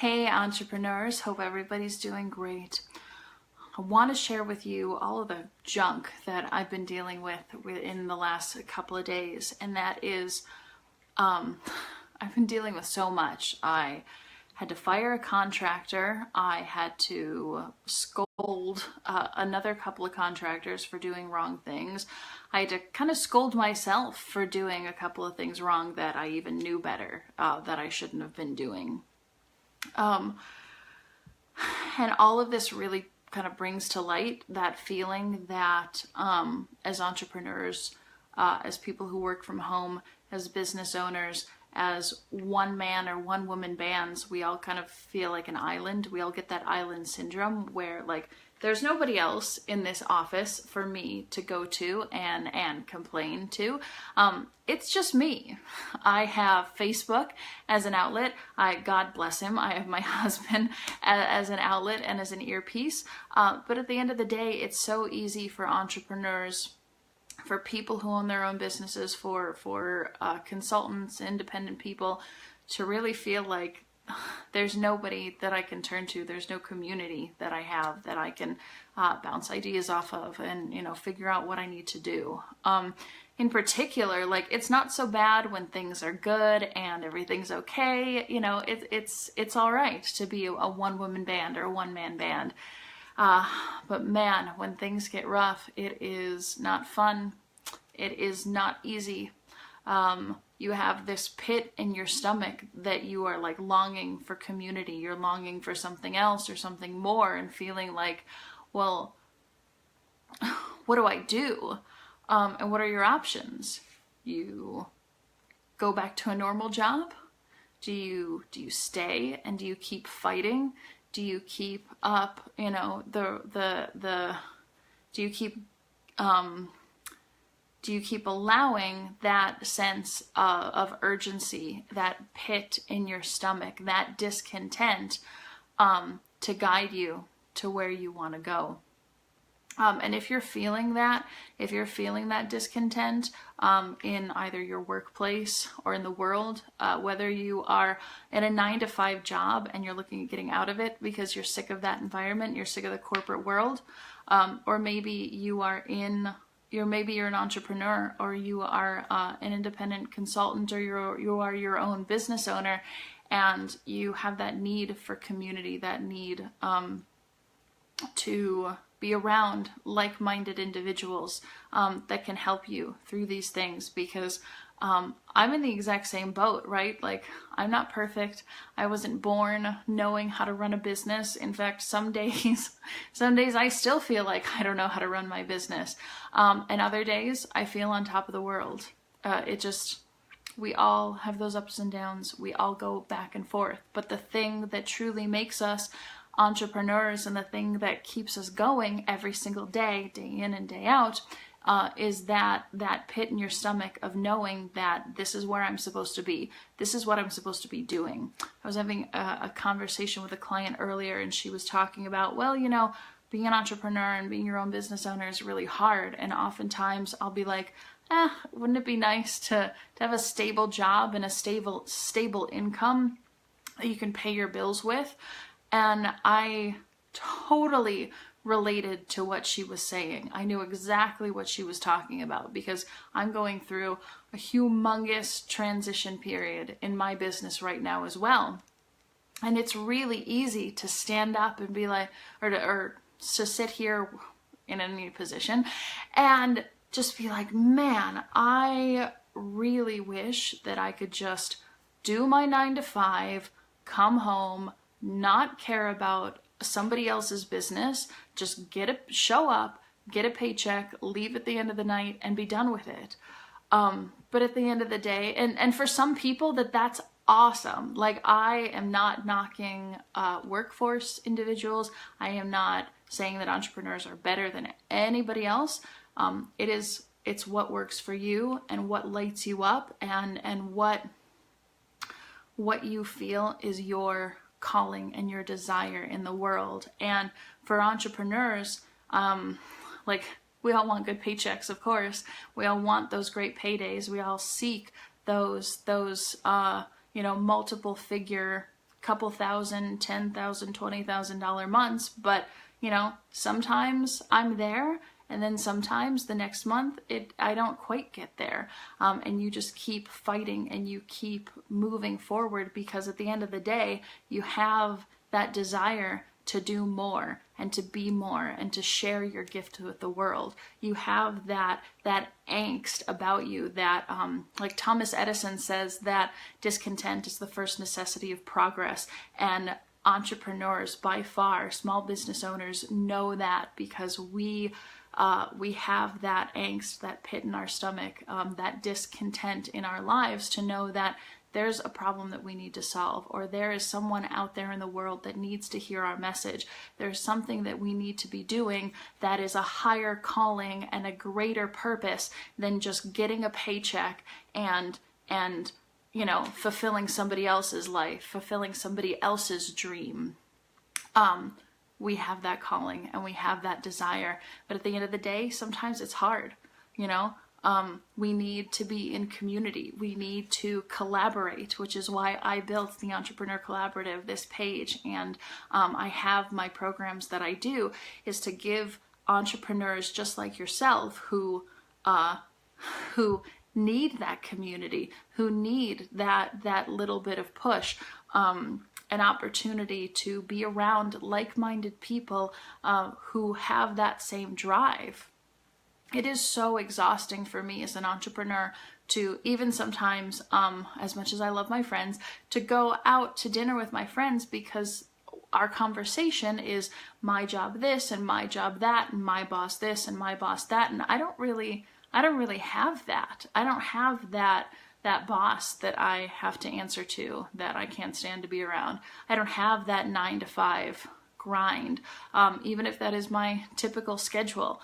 Hey entrepreneurs, hope everybody's doing great. I want to share with you all of the junk that I've been dealing with in the last couple of days, and that is, I've been dealing with so much. I had to fire a contractor. I had to scold another couple of contractors for doing wrong things. I had to kind of scold myself for doing a couple of things wrong that I even knew better that I shouldn't have been doing. And all of this really kind of brings to light that feeling that as entrepreneurs, as people who work from home, as business owners, as one man or one woman bands, we all kind of feel like an island. We all get that island syndrome where like there's nobody else in this office for me to go to and complain to. It's just me. I have Facebook as an outlet. God bless him, I have my husband as an outlet and as an earpiece. But at the end of the day, it's so easy for entrepreneurs, for people who own their own businesses, for consultants, independent people, to really feel like there's nobody that I can turn to. There's no community that I have that I can bounce ideas off of and, figure out what I need to do. In particular, like, it's not so bad when things are good and everything's okay. It's all right to be a one-woman band or a one-man band. But man, when things get rough, it is not fun. It is not easy. You have this pit in your stomach that you are like longing for community. You're longing for something else or something more and feeling like, well, what do I do? And what are your options? You go back to a normal job? Do you stay and do you keep fighting? Do you keep up, do you keep allowing that sense of urgency, that pit in your stomach, that discontent to guide you to where you want to go? And if you're feeling that discontent in either your workplace or in the world, whether you are in a 9-to-5 job and you're looking at getting out of it because you're sick of that environment, you're sick of the corporate world, or maybe you're an entrepreneur, or you are an independent consultant, or you are your own business owner, and you have that need for community, that need to be around like-minded individuals that can help you through these things, because I'm in the exact same boat, right? Like, I'm not perfect. I wasn't born knowing how to run a business. In fact, some days I still feel like I don't know how to run my business. And other days I feel on top of the world. We all have those ups and downs. We all go back and forth. But the thing that truly makes us entrepreneurs and the thing that keeps us going every single day, day in and day out, is that pit in your stomach of knowing that this is where I'm supposed to be. This is what I'm supposed to be doing. I was having a conversation with a client earlier, and she was talking about, well, being an entrepreneur and being your own business owner is really hard. And oftentimes I'll be like, wouldn't it be nice to have a stable job and a stable income that you can pay your bills with? And I totally related to what she was saying. I knew exactly what she was talking about, because I'm going through a humongous transition period in my business right now as well. And it's really easy to stand up and be like, or to sit here in any position and just be like, man, I really wish that I could just do my 9-to-5, come home, not care about somebody else's business, just show up, get a paycheck, leave at the end of the night, and be done with it. But at the end of the day, and for some people that's awesome. Like, I am not knocking workforce individuals. I am not saying that entrepreneurs are better than anybody else. It's what works for you and what lights you up, and what you feel is your calling and your desire in the world. And for entrepreneurs, like, we all want good paychecks, of course. We all want those great paydays. We all seek those multiple figure couple thousand, $10,000, $20,000 months, but you know, sometimes I'm there, and then sometimes the next month I don't quite get there. And you just keep fighting and you keep moving forward, because at the end of the day, you have that desire to do more and to be more and to share your gift with the world. You have that angst about you that, like Thomas Edison says, that discontent is the first necessity of progress. And entrepreneurs, by far, small business owners, know that, because we have that angst, that pit in our stomach, that discontent in our lives, to know that there's a problem that we need to solve, or there is someone out there in the world that needs to hear our message. There's something that we need to be doing that is a higher calling and a greater purpose than just getting a paycheck and you know, fulfilling somebody else's life, fulfilling somebody else's dream. We have that calling and we have that desire, but at the end of the day, sometimes it's hard, you know. We need to be in community. We need to collaborate, which is why I built the Entrepreneur Collaborative, this page, and I have my programs that I do, is to give entrepreneurs just like yourself who need that community, who need that little bit of push, an opportunity to be around like-minded people who have that same drive. It is so exhausting for me as an entrepreneur to, even sometimes, as much as I love my friends, to go out to dinner with my friends, because our conversation is my job this and my job that and my boss this and my boss that, and I don't really have that. I don't have that boss that I have to answer to, that I can't stand to be around. I don't have that 9-to-5 grind, even if that is my typical schedule.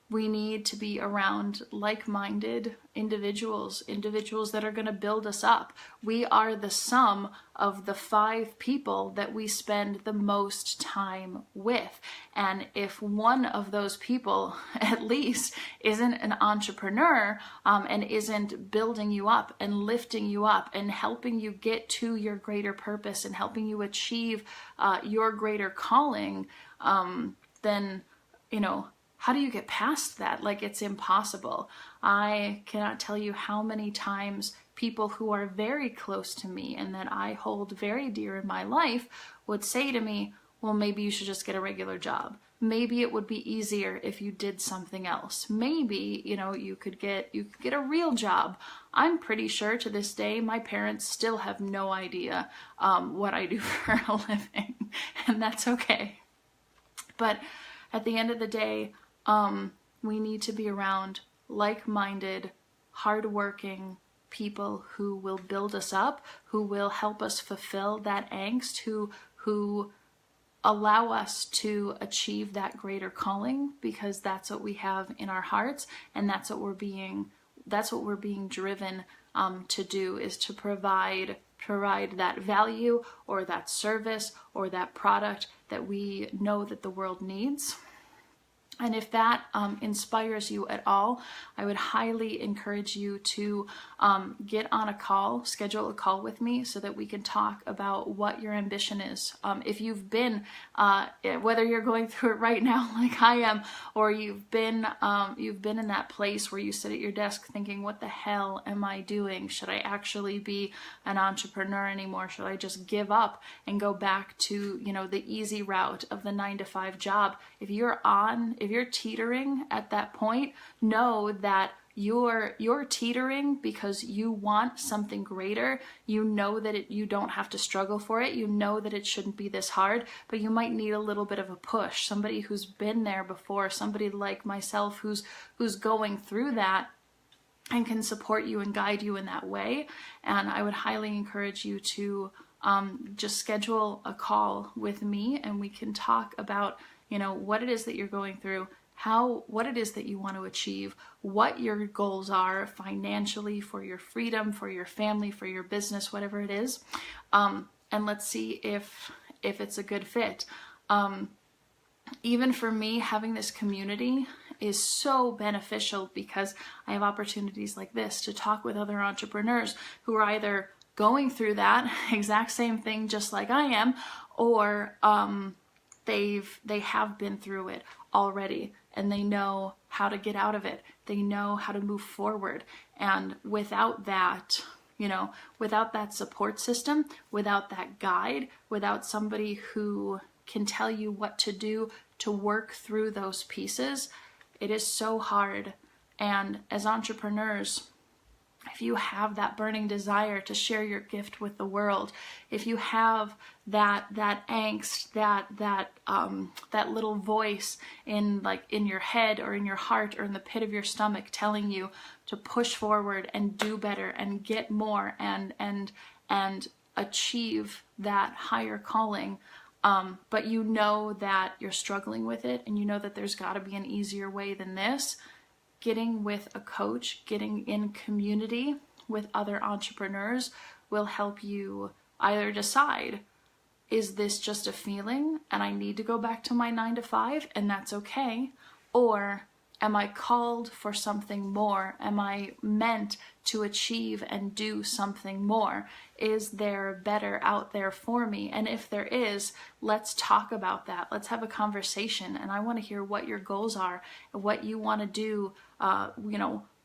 We need to be around like-minded individuals that are going to build us up. We are the sum of the 5 people that we spend the most time with. And if one of those people, at least, isn't an entrepreneur, and isn't building you up and lifting you up and helping you get to your greater purpose and helping you achieve your greater calling, then, you know, how do you get past that? Like, it's impossible. I cannot tell you how many times people who are very close to me and that I hold very dear in my life would say to me, well, maybe you should just get a regular job. Maybe it would be easier if you did something else. Maybe, you know, you could get a real job. I'm pretty sure to this day my parents still have no idea what I do for a living, and that's okay. But at the end of the day, we need to be around like-minded, hardworking people who will build us up, who will help us fulfill that angst, who allow us to achieve that greater calling, because that's what we have in our hearts, and that's what we're being driven to do, is to provide that value or that service or that product that we know that the world needs. And if that inspires you at all, I would highly encourage you to get on a call, schedule a call with me so that we can talk about what your ambition is. If you've been, whether you're going through it right now like I am, or you've been in that place where you sit at your desk thinking, what the hell am I doing? Should I actually be an entrepreneur anymore? Should I just give up and go back to, you know, the easy route of the 9-to-5 job? If you're teetering at that point, know that you're teetering because you want something greater. You know that you don't have to struggle for it. You know that it shouldn't be this hard, but you might need a little bit of a push. Somebody who's been there before, somebody like myself who's going through that and can support you and guide you in that way. And I would highly encourage you to just schedule a call with me, and we can talk about, you know, what it is that you're going through, what it is that you want to achieve, what your goals are financially, for your freedom, for your family, for your business, whatever it is. And let's see if it's a good fit. Even for me, having this community is so beneficial because I have opportunities like this to talk with other entrepreneurs who are either going through that exact same thing just like I am, or they have been through it already and they know how to get out of it. They know how to move forward. And without that, without that support system, without that guide, without somebody who can tell you what to do to work through those pieces, it is so hard. And as entrepreneurs, if you have that burning desire to share your gift with the world, if you have that angst, that little voice in your head or in your heart or in the pit of your stomach telling you to push forward and do better and get more and achieve that higher calling, but you know that you're struggling with it and you know that there's got to be an easier way than this, getting with a coach, getting in community with other entrepreneurs will help you either decide, is this just a feeling and I need to go back to my 9-to-5 and that's okay? Or am I called for something more? Am I meant to achieve and do something more? Is there better out there for me? And if there is, let's talk about that. Let's have a conversation. And I want to hear what your goals are, what you want to do.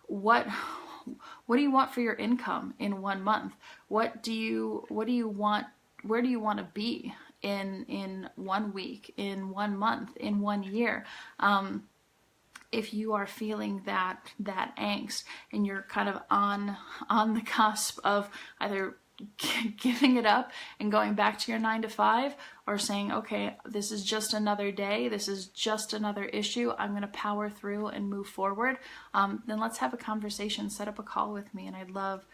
What do you want for your income in 1 month? What do you want? Where do you want to be in 1 week, in 1 month, in 1 year? If you are feeling that angst and you're kind of on the cusp of either giving it up and going back to your 9-to-5, or saying, okay, this is just another day, this is just another issue, I'm going to power through and move forward, then let's have a conversation, set up a call with me, and I'd love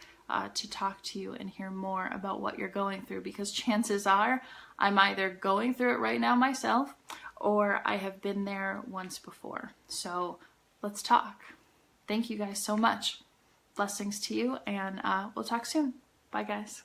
to talk to you and hear more about what you're going through, because chances are I'm either going through it right now myself or I have been there once before. So let's talk. Thank you guys so much. Blessings to you, and we'll talk soon. Bye, guys.